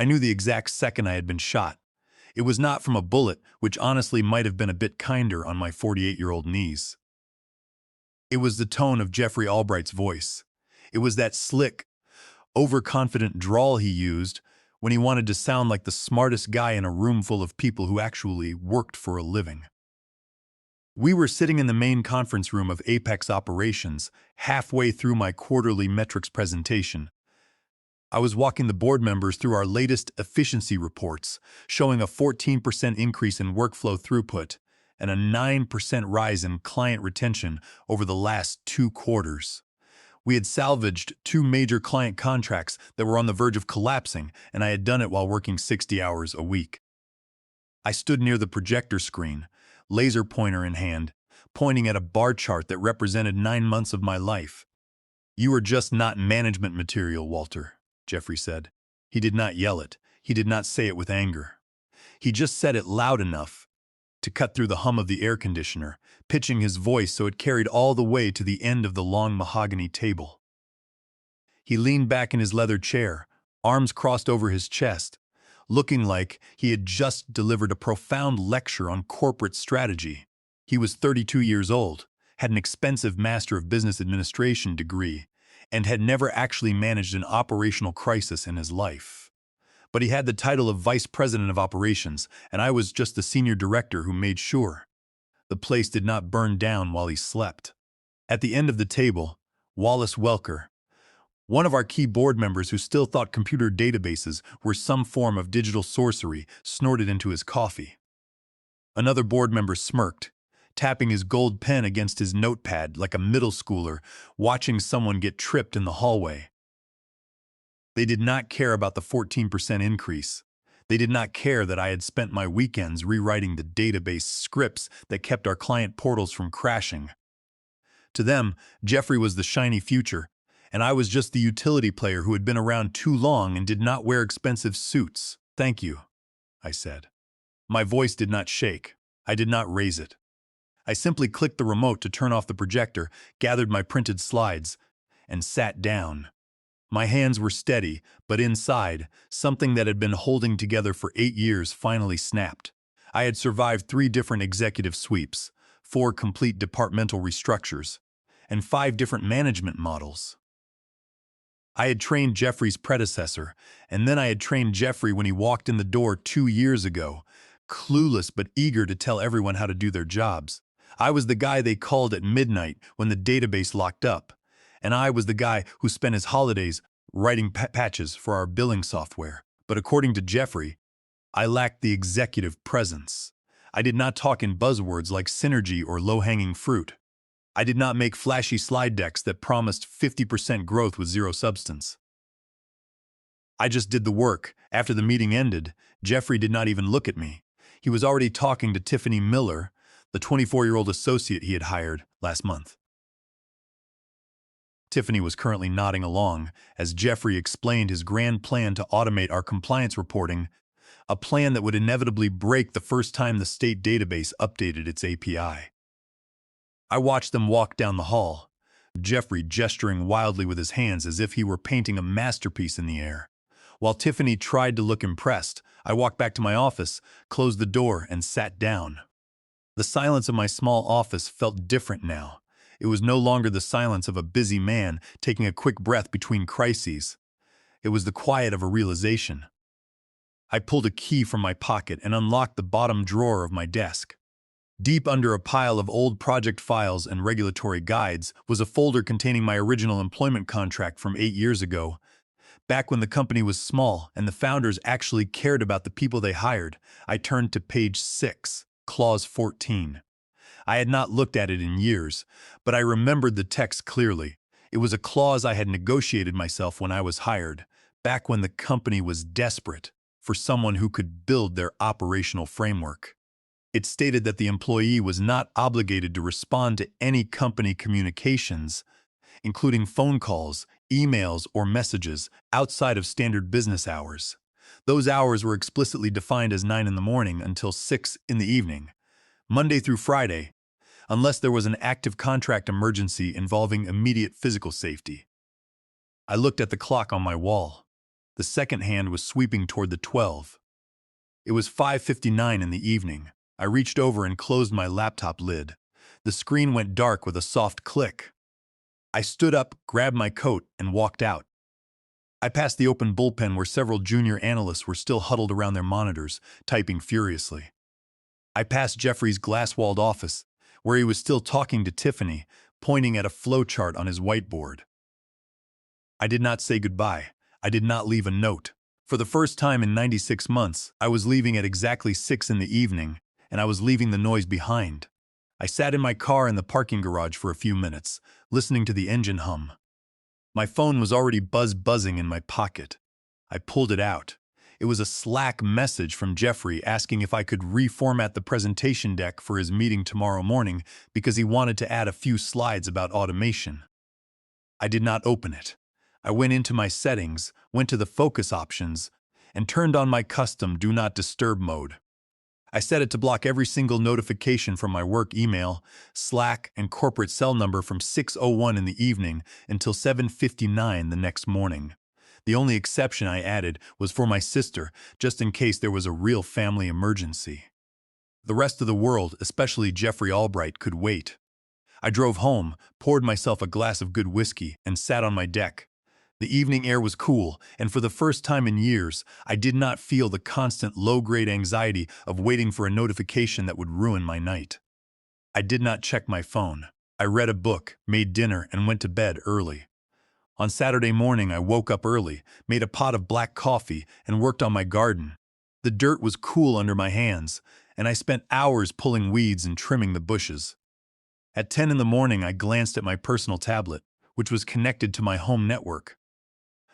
I knew the exact second I had been shot. It was not from a bullet, which honestly might have been a bit kinder on my 48-year-old knees. It was the tone of Jeffrey Albright's voice. It was that slick, overconfident drawl he used when he wanted to sound like the smartest guy in a room full of people who actually worked for a living. We were sitting in the main conference room of Apex Operations, halfway through my quarterly metrics presentation. I was walking the board members through our latest efficiency reports, showing a 14% increase in workflow throughput and a 9% rise in client retention over the last 2 quarters. We had salvaged 2 major client contracts that were on the verge of collapsing, and I had done it while working 60 hours a week. I stood near the projector screen, laser pointer in hand, pointing at a bar chart that represented 9 months of my life. "You are just not management material, Walter," Jeffrey said. He did not yell it. He did not say it with anger. He just said it loud enough to cut through the hum of the air conditioner, pitching his voice so it carried all the way to the end of the long mahogany table. He leaned back in his leather chair, arms crossed over his chest, looking like he had just delivered a profound lecture on corporate strategy. He was 32 years old, had an expensive Master of Business Administration degree, and had never actually managed an operational crisis in his life. But he had the title of Vice President of Operations, and I was just the Senior Director who made sure the place did not burn down while he slept. At the end of the table, Wallace Welker, one of our key board members who still thought computer databases were some form of digital sorcery, snorted into his coffee. Another board member smirked, tapping his gold pen against his notepad like a middle schooler watching someone get tripped in the hallway. They did not care about the 14% increase. They did not care that I had spent my weekends rewriting the database scripts that kept our client portals from crashing. To them, Jeffrey was the shiny future, and I was just the utility player who had been around too long and did not wear expensive suits. "Thank you," I said. My voice did not shake. I did not raise it. I simply clicked the remote to turn off the projector, gathered my printed slides, and sat down. My hands were steady, but inside, something that had been holding together for 8 years finally snapped. I had survived 3 different executive sweeps, 4 complete departmental restructures, and 5 different management models. I had trained Jeffrey's predecessor, and then I had trained Jeffrey when he walked in the door 2 years ago, clueless but eager to tell everyone how to do their jobs. I was the guy they called at midnight when the database locked up, and I was the guy who spent his holidays writing patches for our billing software. But according to Jeffrey, I lacked the executive presence. I did not talk in buzzwords like synergy or low-hanging fruit. I did not make flashy slide decks that promised 50% growth with zero substance. I just did the work. After the meeting ended, Jeffrey did not even look at me. He was already talking to Tiffany Miller, the 24-year-old associate he had hired last month. Tiffany was currently nodding along as Jeffrey explained his grand plan to automate our compliance reporting, a plan that would inevitably break the first time the state database updated its API. I watched them walk down the hall, Jeffrey gesturing wildly with his hands as if he were painting a masterpiece in the air. While Tiffany tried to look impressed, I walked back to my office, closed the door, and sat down. The silence of my small office felt different now. It was no longer the silence of a busy man taking a quick breath between crises. It was the quiet of a realization. I pulled a key from my pocket and unlocked the bottom drawer of my desk. Deep under a pile of old project files and regulatory guides was a folder containing my original employment contract from 8 years ago, back when the company was small and the founders actually cared about the people they hired. I turned to page 6, clause 14. I had not looked at it in years, but I remembered the text clearly. It was a clause I had negotiated myself when I was hired, back when the company was desperate for someone who could build their operational framework. It stated that the employee was not obligated to respond to any company communications, including phone calls, emails, or messages outside of standard business hours. Those hours were explicitly defined as 9 in the morning until 6 in the evening, Monday through Friday, unless there was an active contract emergency involving immediate physical safety. I looked at the clock on my wall. The second hand was sweeping toward the 12. It was 5:59 in the evening. I reached over and closed my laptop lid. The screen went dark with a soft click. I stood up, grabbed my coat, and walked out. I passed the open bullpen where several junior analysts were still huddled around their monitors, typing furiously. I passed Jeffrey's glass-walled office, where he was still talking to Tiffany, pointing at a flowchart on his whiteboard. I did not say goodbye. I did not leave a note. For the first time in 96 months, I was leaving at exactly 6 in the evening, and I was leaving the noise behind. I sat in my car in the parking garage for a few minutes, listening to the engine hum. My phone was already buzzing in my pocket. I pulled it out. It was a Slack message from Jeffrey asking if I could reformat the presentation deck for his meeting tomorrow morning because he wanted to add a few slides about automation. I did not open it. I went into my settings, went to the focus options, and turned on my custom Do Not Disturb mode. I set it to block every single notification from my work email, Slack, and corporate cell number from 6:01 in the evening until 7:59 the next morning. The only exception I added was for my sister, just in case there was a real family emergency. The rest of the world, especially Jeffrey Albright, could wait. I drove home, poured myself a glass of good whiskey, and sat on my deck. The evening air was cool, and for the first time in years, I did not feel the constant low-grade anxiety of waiting for a notification that would ruin my night. I did not check my phone. I read a book, made dinner, and went to bed early. On Saturday morning, I woke up early, made a pot of black coffee, and worked on my garden. The dirt was cool under my hands, and I spent hours pulling weeds and trimming the bushes. At 10 in the morning, I glanced at my personal tablet, which was connected to my home network.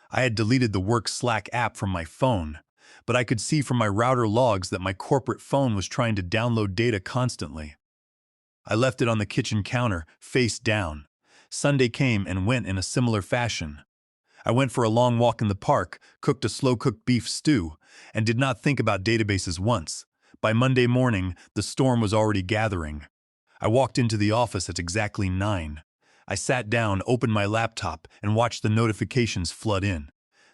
I had deleted the work Slack app from my phone, but I could see from my router logs that my corporate phone was trying to download data constantly. I left it on the kitchen counter, face down. Sunday came and went in a similar fashion. I went for a long walk in the park, cooked a slow-cooked beef stew, and did not think about databases once. By Monday morning, the storm was already gathering. I walked into the office at exactly 9. I sat down, opened my laptop, and watched the notifications flood in.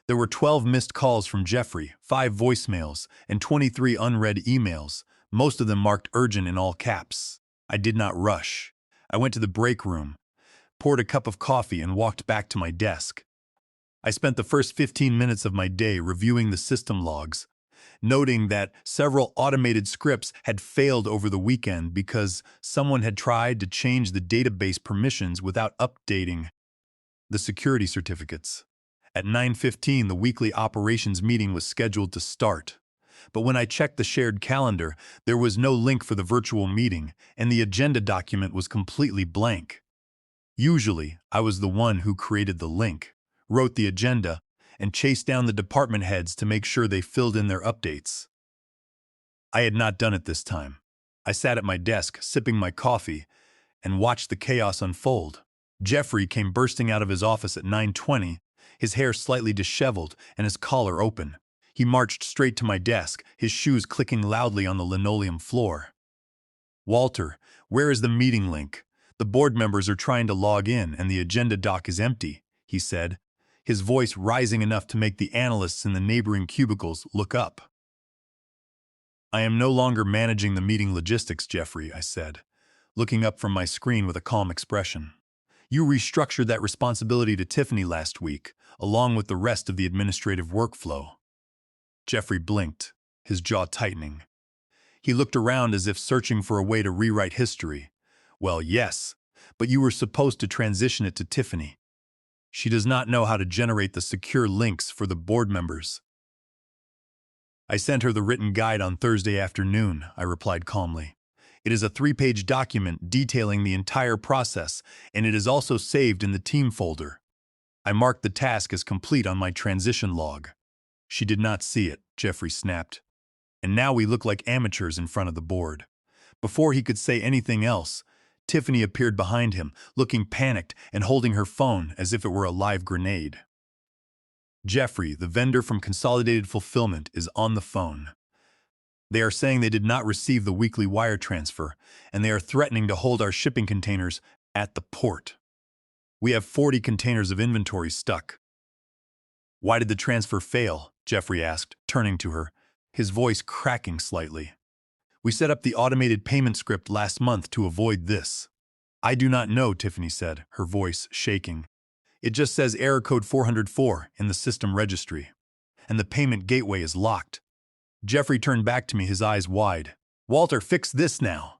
There were 12 missed calls from Jeffrey, 5 voicemails, and 23 unread emails, most of them marked urgent in all caps. I did not rush. I went to the break room, poured a cup of coffee, and walked back to my desk. I spent the first 15 minutes of my day reviewing the system logs, noting that several automated scripts had failed over the weekend because someone had tried to change the database permissions without updating the security certificates. At 9:15, the weekly operations meeting was scheduled to start. But when I checked the shared calendar, there was no link for the virtual meeting, and the agenda document was completely blank. Usually, I was the one who created the link, wrote the agenda, and chased down the department heads to make sure they filled in their updates. I had not done it this time. I sat at my desk, sipping my coffee, and watched the chaos unfold. Jeffrey came bursting out of his office at 9:20, his hair slightly disheveled and his collar open. He marched straight to my desk, his shoes clicking loudly on the linoleum floor. "Walter, where is the meeting link? The board members are trying to log in and the agenda doc is empty," he said, his voice rising enough to make the analysts in the neighboring cubicles look up. "I am no longer managing the meeting logistics, Jeffrey," I said, looking up from my screen with a calm expression. "You restructured that responsibility to Tiffany last week, along with the rest of the administrative workflow." Jeffrey blinked, his jaw tightening. He looked around as if searching for a way to rewrite history. "Well, yes, but you were supposed to transition it to Tiffany. She does not know how to generate the secure links for the board members." "I sent her the written guide on Thursday afternoon," I replied calmly. "It is a 3-page document detailing the entire process, and it is also saved in the team folder." I marked the task as complete on my transition log. "She did not see it," Jeffrey snapped. "And now we look like amateurs in front of the board." Before he could say anything else, Tiffany appeared behind him, looking panicked and holding her phone as if it were a live grenade. "Jeffrey, the vendor from Consolidated Fulfillment, is on the phone. They are saying they did not receive the weekly wire transfer, and they are threatening to hold our shipping containers at the port. We have 40 containers of inventory stuck." Why did the transfer fail? Jeffrey asked, turning to her, his voice cracking slightly. We set up the automated payment script last month to avoid this. I do not know, Tiffany said, her voice shaking. It just says error code 404 in the system registry, and the payment gateway is locked. Jeffrey turned back to me, his eyes wide. Walter, fix this now.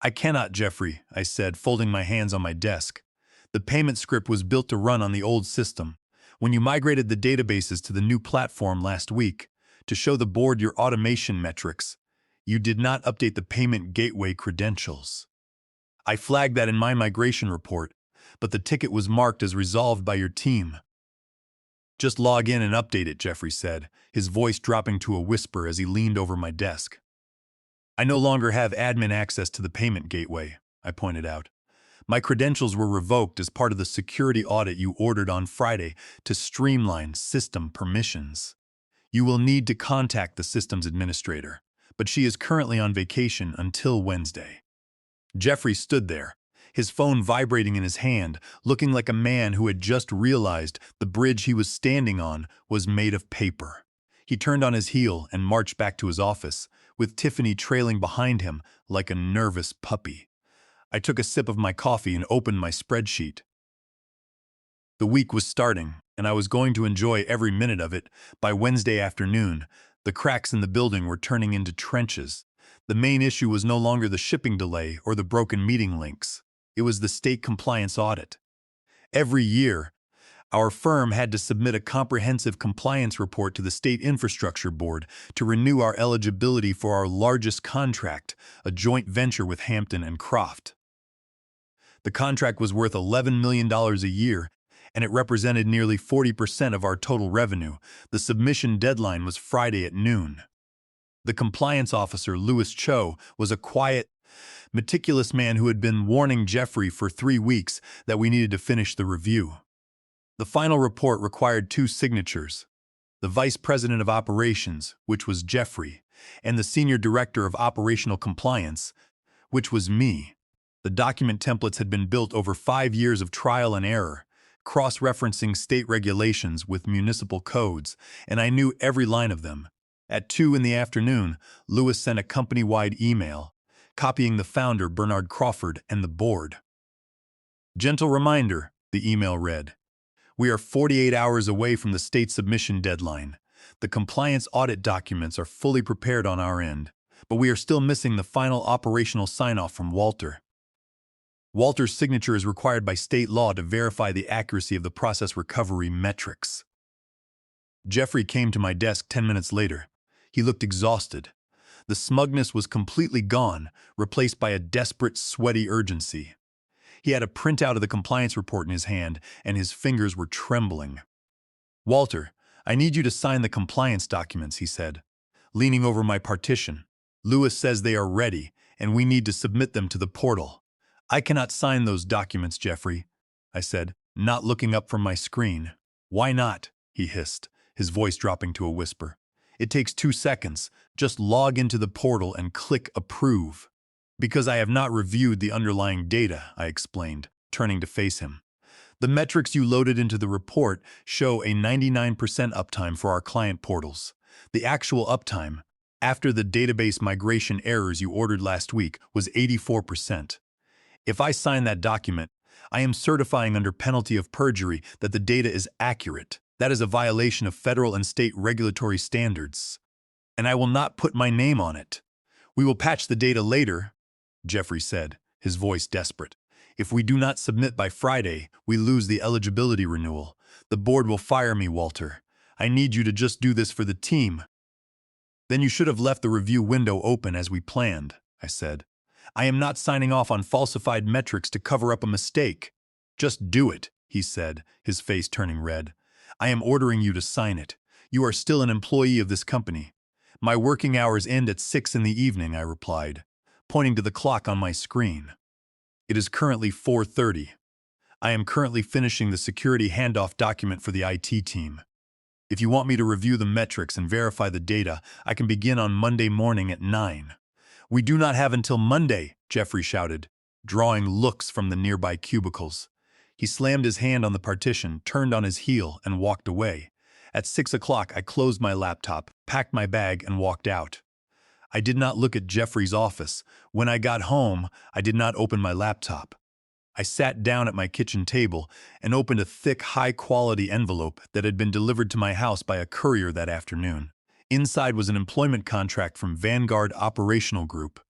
I cannot, Jeffrey, I said, folding my hands on my desk. The payment script was built to run on the old system. When you migrated the databases to the new platform last week, to show the board your automation metrics, you did not update the payment gateway credentials. I flagged that in my migration report, but the ticket was marked as resolved by your team. Just log in and update it, Jeffrey said, his voice dropping to a whisper as he leaned over my desk. I no longer have admin access to the payment gateway, I pointed out. My credentials were revoked as part of the security audit you ordered on Friday to streamline system permissions. You will need to contact the systems administrator, but she is currently on vacation until Wednesday. Jeffrey stood there, his phone vibrating in his hand, looking like a man who had just realized the bridge he was standing on was made of paper. He turned on his heel and marched back to his office, with Tiffany trailing behind him like a nervous puppy. I took a sip of my coffee and opened my spreadsheet. The week was starting, and I was going to enjoy every minute of it. By Wednesday afternoon, the cracks in the building were turning into trenches. The main issue was no longer the shipping delay or the broken meeting links. It was the state compliance audit. Every year, our firm had to submit a comprehensive compliance report to the State Infrastructure Board to renew our eligibility for our largest contract, a joint venture with Hampton and Croft. The contract was worth $11 million a year, and it represented nearly 40% of our total revenue. The submission deadline was Friday at noon. The compliance officer, Louis Cho, was a quiet, meticulous man who had been warning Jeffrey for 3 weeks that we needed to finish the review. The final report required 2 signatures: the Vice President of Operations, which was Jeffrey, and the Senior Director of Operational Compliance, which was me. The document templates had been built over 5 years of trial and error, cross-referencing state regulations with municipal codes, and I knew every line of them. At 2 in the afternoon, Louis sent a company-wide email, copying the founder, Bernard Crawford, and the board. Gentle reminder, the email read. We are 48 hours away from the state submission deadline. The compliance audit documents are fully prepared on our end, but we are still missing the final operational sign-off from Walter. Walter's signature is required by state law to verify the accuracy of the process recovery metrics. Jeffrey came to my desk 10 minutes later. He looked exhausted. The smugness was completely gone, replaced by a desperate, sweaty urgency. He had a printout of the compliance report in his hand, and his fingers were trembling. Walter, I need you to sign the compliance documents, he said, leaning over my partition. Louis says they are ready, and we need to submit them to the portal. I cannot sign those documents, Jeffrey, I said, not looking up from my screen. Why not? He hissed, his voice dropping to a whisper. It takes 2 seconds. Just log into the portal and click Approve. Because I have not reviewed the underlying data, I explained, turning to face him. The metrics you loaded into the report show a 99% uptime for our client portals. The actual uptime, after the database migration errors you ordered last week, was 84%. If I sign that document, I am certifying under penalty of perjury that the data is accurate. That is a violation of federal and state regulatory standards. And I will not put my name on it. We will patch the data later, Jeffrey said, his voice desperate. If we do not submit by Friday, we lose the eligibility renewal. The board will fire me, Walter. I need you to just do this for the team. Then you should have left the review window open as we planned, I said. I am not signing off on falsified metrics to cover up a mistake. Just do it, he said, his face turning red. I am ordering you to sign it. You are still an employee of this company. My working hours end at 6 in the evening, I replied, pointing to the clock on my screen. It is currently 4:30. I am currently finishing the security handoff document for the IT team. If you want me to review the metrics and verify the data, I can begin on Monday morning at 9. We do not have until Monday, Jeffrey shouted, drawing looks from the nearby cubicles. He slammed his hand on the partition, turned on his heel, and walked away. At 6 o'clock, I closed my laptop, packed my bag, and walked out. I did not look at Jeffrey's office. When I got home, I did not open my laptop. I sat down at my kitchen table and opened a thick, high-quality envelope that had been delivered to my house by a courier that afternoon. Inside was an employment contract from Vanguard Operational Group,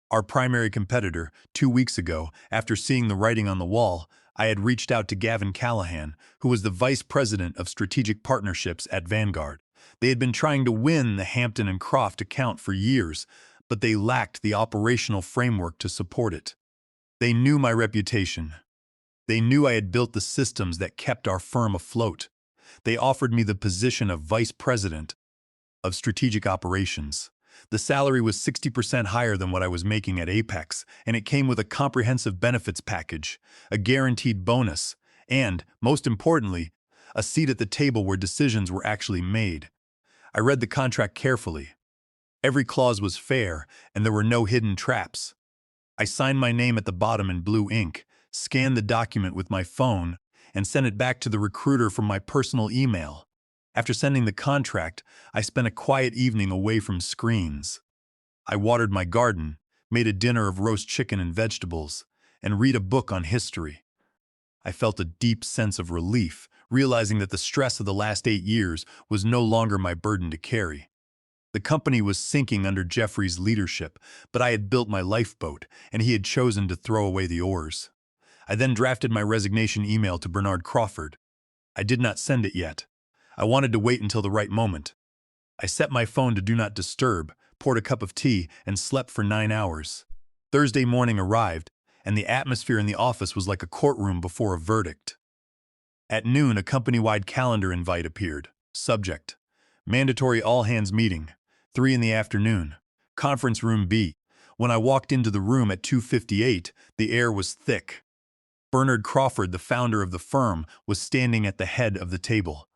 our primary competitor. 2 weeks ago, after seeing the writing on the wall, I had reached out to Gavin Callahan, who was the vice president of strategic partnerships at Vanguard. They had been trying to win the Hampton and Croft account for years, but they lacked the operational framework to support it. They knew my reputation. They knew I had built the systems that kept our firm afloat. They offered me the position of vice president of strategic operations. The salary was 60% higher than what I was making at Apex, and it came with a comprehensive benefits package, a guaranteed bonus, and, most importantly, a seat at the table where decisions were actually made. I read the contract carefully. Every clause was fair, and there were no hidden traps. I signed my name at the bottom in blue ink, scanned the document with my phone, and sent it back to the recruiter from my personal email. After sending the contract, I spent a quiet evening away from screens. I watered my garden, made a dinner of roast chicken and vegetables, and read a book on history. I felt a deep sense of relief, realizing that the stress of the last 8 years was no longer my burden to carry. The company was sinking under Jeffrey's leadership, but I had built my lifeboat, and he had chosen to throw away the oars. I then drafted my resignation email to Bernard Crawford. I did not send it yet. I wanted to wait until the right moment. I set my phone to Do Not Disturb, poured a cup of tea, and slept for 9 hours. Thursday morning arrived, and the atmosphere in the office was like a courtroom before a verdict. At noon, a company-wide calendar invite appeared. Subject: mandatory all-hands meeting, 3 in the afternoon, conference room B. When I walked into the room at 2:58, the air was thick. Bernard Crawford, the founder of the firm, was standing at the head of the table.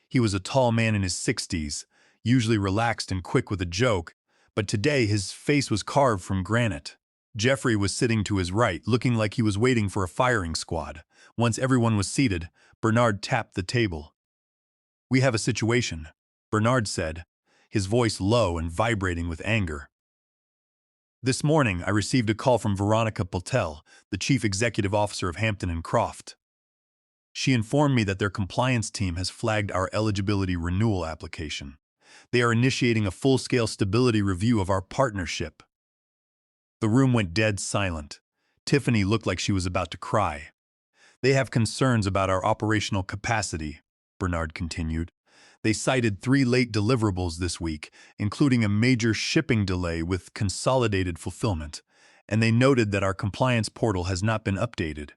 He was a tall man in his 60s, usually relaxed and quick with a joke, but today his face was carved from granite. Jeffrey was sitting to his right, looking like he was waiting for a firing squad. Once everyone was seated, Bernard tapped the table. "We have a situation," Bernard said, his voice low and vibrating with anger. "This morning, I received a call from Veronica Patel, the chief executive officer of Hampton and Croft. She informed me that their compliance team has flagged our eligibility renewal application. They are initiating a full-scale stability review of our partnership." The room went dead silent. Tiffany looked like she was about to cry. "They have concerns about our operational capacity," Bernard continued. "They cited 3 late deliverables this week, including a major shipping delay with consolidated fulfillment, and they noted that our compliance portal has not been updated."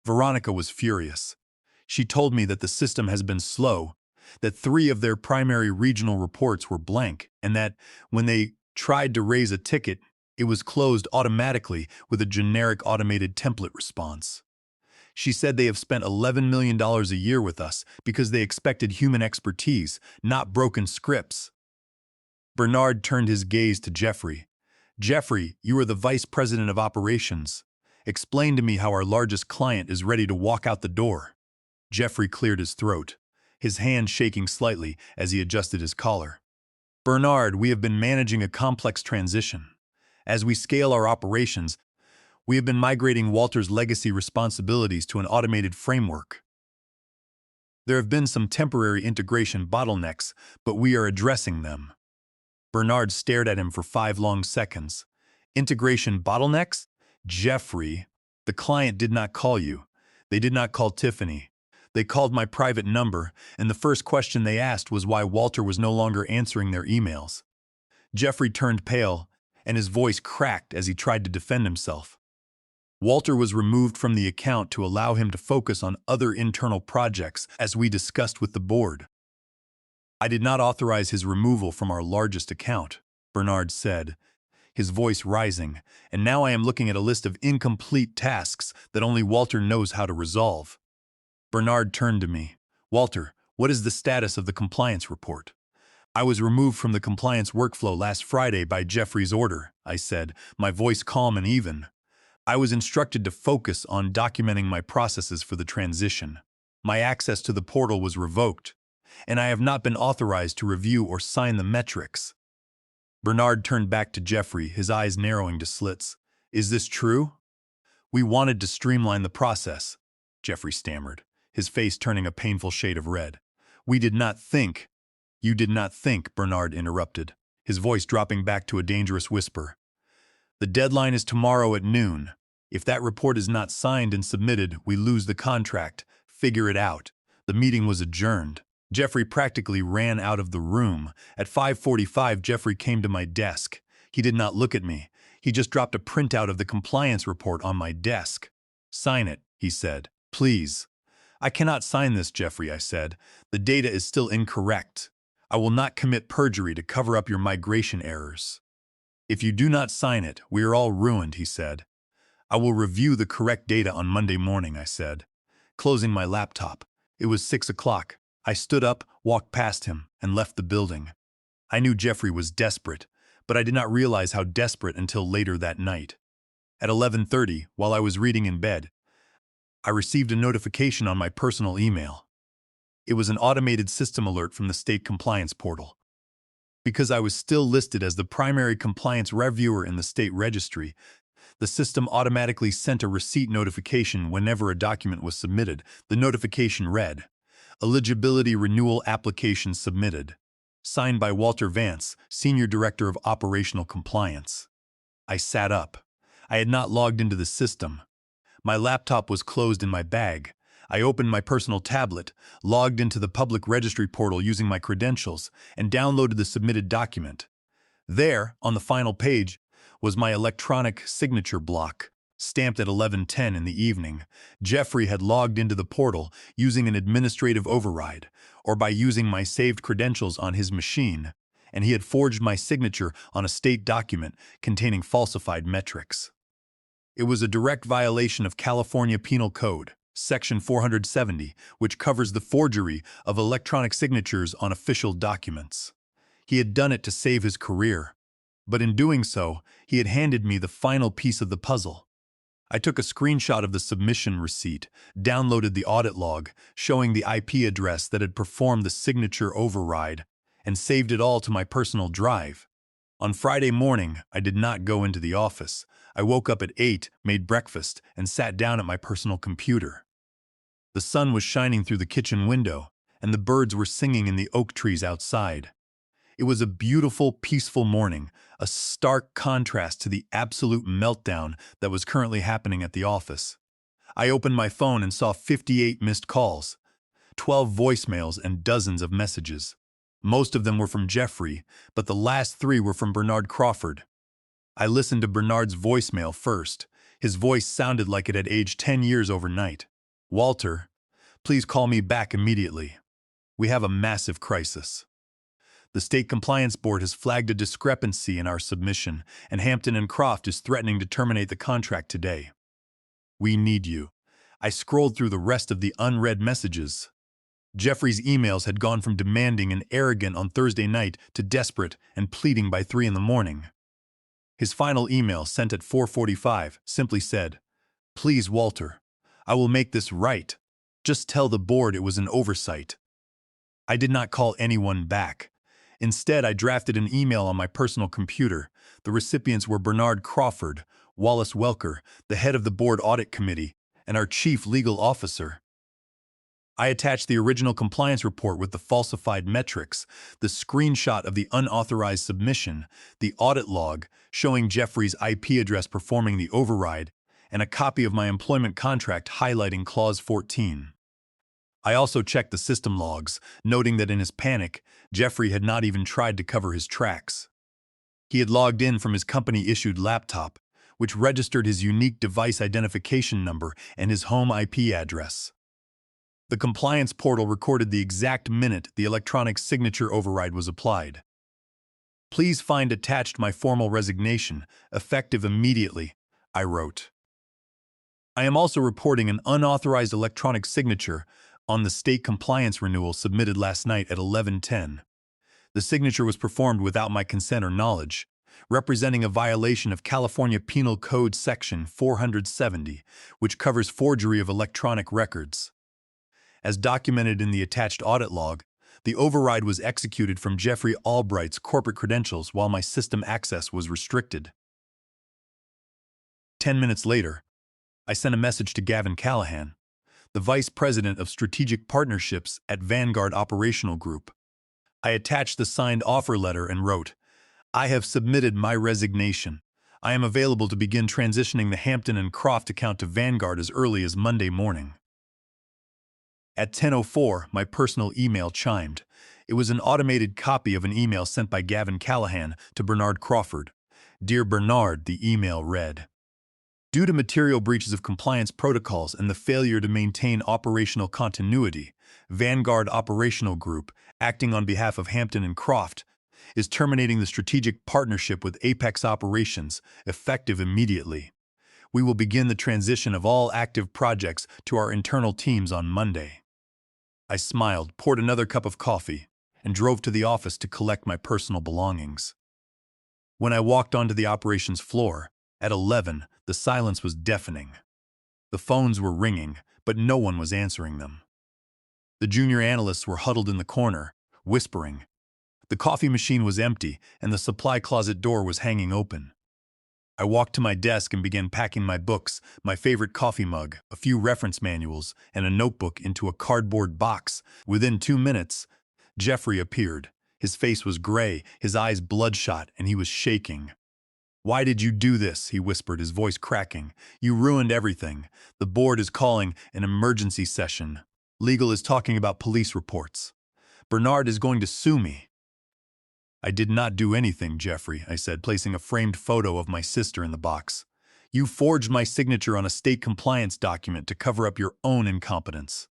Veronica was furious. She told me that the system has been slow, that 3 of their primary regional reports were blank, and that, when they tried to raise a ticket, it was closed automatically with a generic automated template response. She said they have spent $11 million a year with us because they expected human expertise, not broken scripts. Bernard turned his gaze to Jeffrey. "Jeffrey, you are the vice president of operations. Explain to me how our largest client is ready to walk out the door." Jeffrey cleared his throat, his hand shaking slightly as he adjusted his collar. "Bernard, we have been managing a complex transition. As we scale our operations, we have been migrating Walter's legacy responsibilities to an automated framework. There have been some temporary integration bottlenecks, but we are addressing them." Bernard stared at him for 5 long seconds. "Integration bottlenecks? Jeffrey, the client did not call you. They did not call Tiffany. They called my private number, and the first question they asked was why Walter was no longer answering their emails." Jeffrey turned pale, and his voice cracked as he tried to defend himself. "Walter was removed from the account to allow him to focus on other internal projects, as we discussed with the board. I did not authorize his removal from our largest account," Bernard said, his voice rising, "and now I am looking at a list of incomplete tasks that only Walter knows how to resolve." Bernard turned to me. "Walter, what is the status of the compliance report?" "I was removed from the compliance workflow last Friday by Jeffrey's order," I said, my voice calm and even. "I was instructed to focus on documenting my processes for the transition." My access to the portal was revoked, and I have not been authorized to review or sign the metrics. Bernard turned back to Jeffrey, his eyes narrowing to slits. Is this true? We wanted to streamline the process, Jeffrey stammered, his face turning a painful shade of red. We did not think. You did not think, Bernard interrupted, his voice dropping back to a dangerous whisper. The deadline is tomorrow at noon. If that report is not signed and submitted, we lose the contract. Figure it out. The meeting was adjourned. Jeffrey practically ran out of the room. At 5:45, Jeffrey came to my desk. He did not look at me. He just dropped a printout of the compliance report on my desk. Sign it, he said. Please. I cannot sign this, Jeffrey, I said. The data is still incorrect. I will not commit perjury to cover up your migration errors. If you do not sign it, we are all ruined, he said. I will review the correct data on Monday morning, I said. Closing my laptop. It was 6 o'clock. I stood up, walked past him, and left the building. I knew Jeffrey was desperate, but I did not realize how desperate until later that night. At 11:30, while I was reading in bed, I received a notification on my personal email. It was an automated system alert from the state compliance portal. Because I was still listed as the primary compliance reviewer in the state registry, the system automatically sent a receipt notification whenever a document was submitted. The notification read, Eligibility Renewal Application Submitted. Signed by Walter Vance, Senior Director of Operational Compliance. I sat up. I had not logged into the system. My laptop was closed in my bag. I opened my personal tablet, logged into the public registry portal using my credentials, and downloaded the submitted document. There, on the final page, was my electronic signature block, stamped at 11:10 in the evening. Jeffrey had logged into the portal using an administrative override, or by using my saved credentials on his machine, and he had forged my signature on a state document containing falsified metrics. It was a direct violation of California Penal Code, Section 470, which covers the forgery of electronic signatures on official documents. He had done it to save his career, but in doing so, he had handed me the final piece of the puzzle. I took a screenshot of the submission receipt, downloaded the audit log showing the IP address that had performed the signature override, and saved it all to my personal drive. On Friday morning, I did not go into the office. I woke up at 8, made breakfast, and sat down at my personal computer. The sun was shining through the kitchen window, and the birds were singing in the oak trees outside. It was a beautiful, peaceful morning, a stark contrast to the absolute meltdown that was currently happening at the office. I opened my phone and saw 58 missed calls, 12 voicemails, and dozens of messages. Most of them were from Jeffrey, but the last 3 were from Bernard Crawford. I listened to Bernard's voicemail first. His voice sounded like it had aged 10 years overnight. Walter, please call me back immediately. We have a massive crisis. The State Compliance Board has flagged a discrepancy in our submission, and Hampton and Croft is threatening to terminate the contract today. We need you. I scrolled through the rest of the unread messages. Jeffrey's emails had gone from demanding and arrogant on Thursday night to desperate and pleading by 3 in the morning. His final email, sent at 4:45, simply said, Please, Walter, I will make this right. Just tell the board it was an oversight. I did not call anyone back. Instead, I drafted an email on my personal computer. The recipients were Bernard Crawford, Wallace Welker, the head of the board audit committee, and our chief legal officer. I attached the original compliance report with the falsified metrics, the screenshot of the unauthorized submission, the audit log showing Jeffrey's IP address performing the override, and a copy of my employment contract highlighting Clause 14. I also checked the system logs, noting that in his panic, Jeffrey had not even tried to cover his tracks. He had logged in from his company-issued laptop, which registered his unique device identification number and his home IP address. The compliance portal recorded the exact minute the electronic signature override was applied. Please find attached my formal resignation, effective immediately, I wrote. I am also reporting an unauthorized electronic signature on the state compliance renewal submitted last night at 11:10. The signature was performed without my consent or knowledge, representing a violation of California Penal Code Section 470, which covers forgery of electronic records. As documented in the attached audit log, the override was executed from Jeffrey Albright's corporate credentials while my system access was restricted. 10 minutes later, I sent a message to Gavin Callahan, the Vice President of Strategic Partnerships at Vanguard Operational Group. I attached the signed offer letter and wrote, "I have submitted my resignation. I am available to begin transitioning the Hampton and Croft account to Vanguard as early as Monday morning." At 10:04, my personal email chimed. It was an automated copy of an email sent by Gavin Callahan to Bernard Crawford. "Dear Bernard," the email read, "due to material breaches of compliance protocols and the failure to maintain operational continuity, Vanguard Operational Group, acting on behalf of Hampton and Croft, is terminating the strategic partnership with Apex Operations, effective immediately. We will begin the transition of all active projects to our internal teams on Monday." I smiled, poured another cup of coffee, and drove to the office to collect my personal belongings. When I walked onto the operations floor, at 11, the silence was deafening. The phones were ringing, but no one was answering them. The junior analysts were huddled in the corner, whispering. The coffee machine was empty, and the supply closet door was hanging open. I walked to my desk and began packing my books, my favorite coffee mug, a few reference manuals, and a notebook into a cardboard box. Within 2 minutes, Jeffrey appeared. His face was gray, his eyes bloodshot, and he was shaking. "Why did you do this?" he whispered, his voice cracking. "You ruined everything. The board is calling an emergency session. Legal is talking about police reports. Bernard is going to sue me." "I did not do anything, Jeffrey," I said, placing a framed photo of my sister in the box. "You forged my signature on a state compliance document to cover up your own incompetence.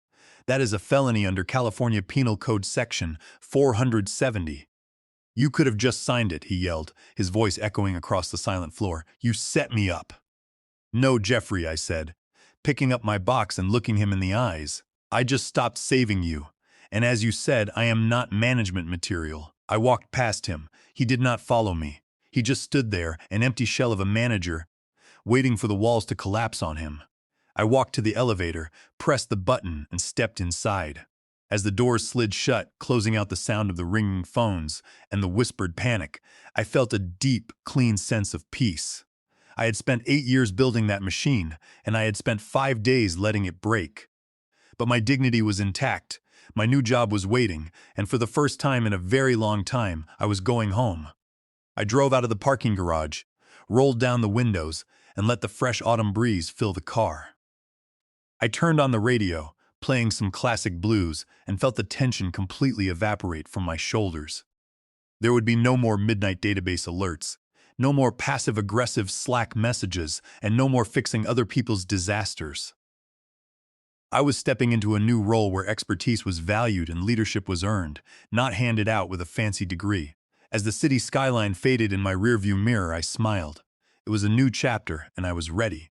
That is a felony under California Penal Code Section 470. You could have just signed it," he yelled, his voice echoing across the silent floor. "You set me up." "No, Jeffrey," I said, picking up my box and looking him in the eyes. "I just stopped saving you. And as you said, I am not management material." I walked past him. He did not follow me. He just stood there, an empty shell of a manager, waiting for the walls to collapse on him. I walked to the elevator, pressed the button, and stepped inside. As the doors slid shut, closing out the sound of the ringing phones and the whispered panic, I felt a deep, clean sense of peace. I had spent 8 years building that machine, and I had spent 5 days letting it break. But my dignity was intact. My new job was waiting, and for the first time in a very long time, I was going home. I drove out of the parking garage, rolled down the windows, and let the fresh autumn breeze fill the car. I turned on the radio, playing some classic blues, and felt the tension completely evaporate from my shoulders. There would be no more midnight database alerts, no more passive-aggressive Slack messages, and no more fixing other people's disasters. I was stepping into a new role where expertise was valued and leadership was earned, not handed out with a fancy degree. As the city skyline faded in my rearview mirror, I smiled. It was a new chapter, and I was ready.